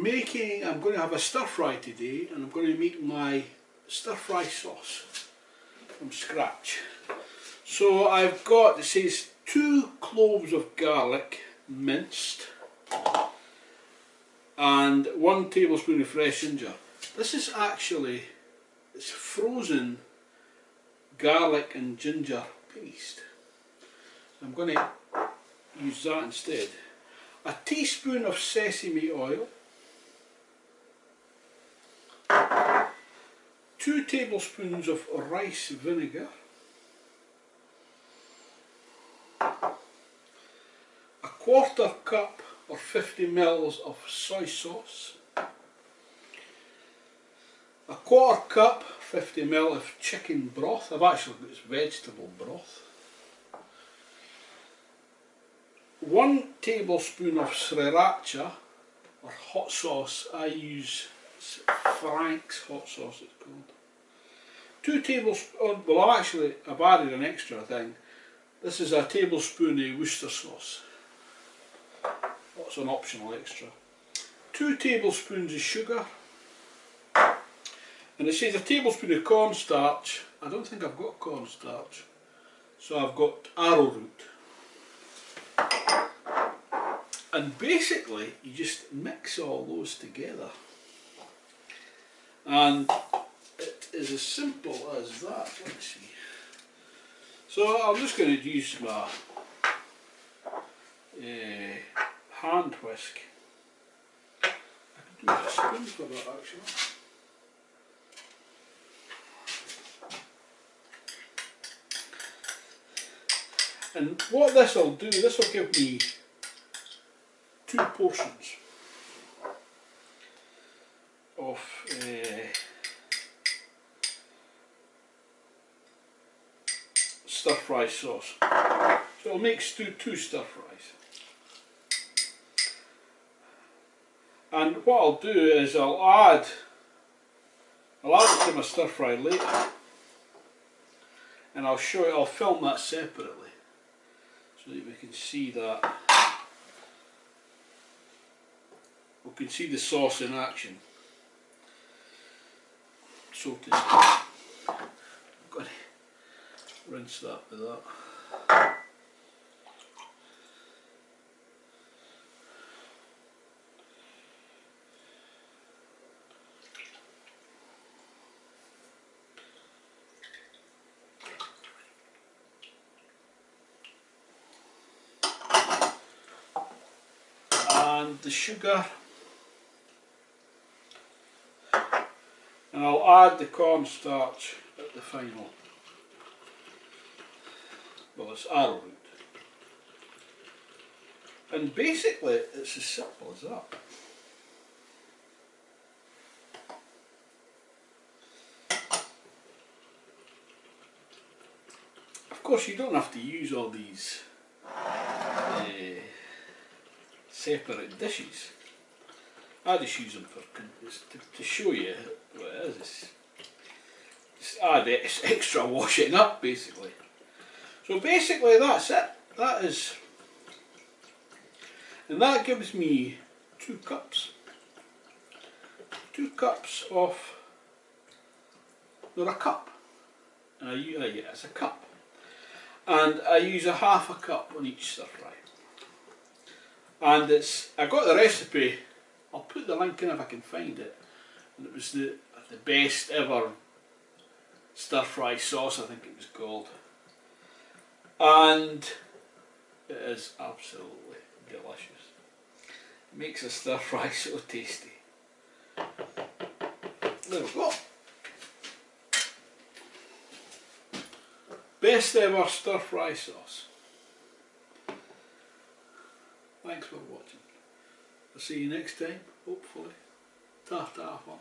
I'm going to have a stir fry today, and I'm going to make my stir fry sauce from scratch. So I've got, it says 2 cloves of garlic minced and 1 tablespoon of fresh ginger. This is actually, it's frozen garlic and ginger paste. I'm going to use that instead. A teaspoon of sesame oil, 2 tablespoons of rice vinegar, a 1/4 cup or 50 ml of soy sauce, a 1/4 cup, 50 ml of chicken broth. I've actually got this vegetable broth. 1 tablespoon of sriracha or hot sauce. I use Frank's hot sauce, it's called. 2 tablespoons, well actually I've added an extra thing. This is a tablespoon of Worcester sauce. That's an optional extra. 2 tablespoons of sugar. And it says a tablespoon of cornstarch. I don't think I've got cornstarch. So I've got arrowroot. And basically you just mix all those together. And it is as simple as that. Let's see. So I'm just going to use my hand whisk. I can use a spoon for that actually. And what this will do, this will give me 2 portions of stir fry sauce. So it'll make 2 stir fries. And what I'll do is I'll add it to my stir fry later, and I'll show you, I'll film that separately so that we can see that. We can see the sauce in action, so to speak. I'm going to rinse that with that. And the sugar. And I'll add the cornstarch at the final. Well, it's arrowroot. And basically it's as simple as that. Of course you don't have to use all these separate dishes. I just use them for to show you what it is. Just add extra washing up basically. So basically that's it. That is, and that gives me 2 cups. 2 cups of, they're a cup. Yeah, it's a cup. And I use a 1/2 cup on each stir fry. And it's, I got the recipe, I'll put the link in if I can find it. And it was the best ever stir fry sauce, I think it was called. And it is absolutely delicious. It makes a stir fry so tasty. There we go. Best ever stir fry sauce. Thanks for watching. I'll see you next time, hopefully. Ta ta, fun.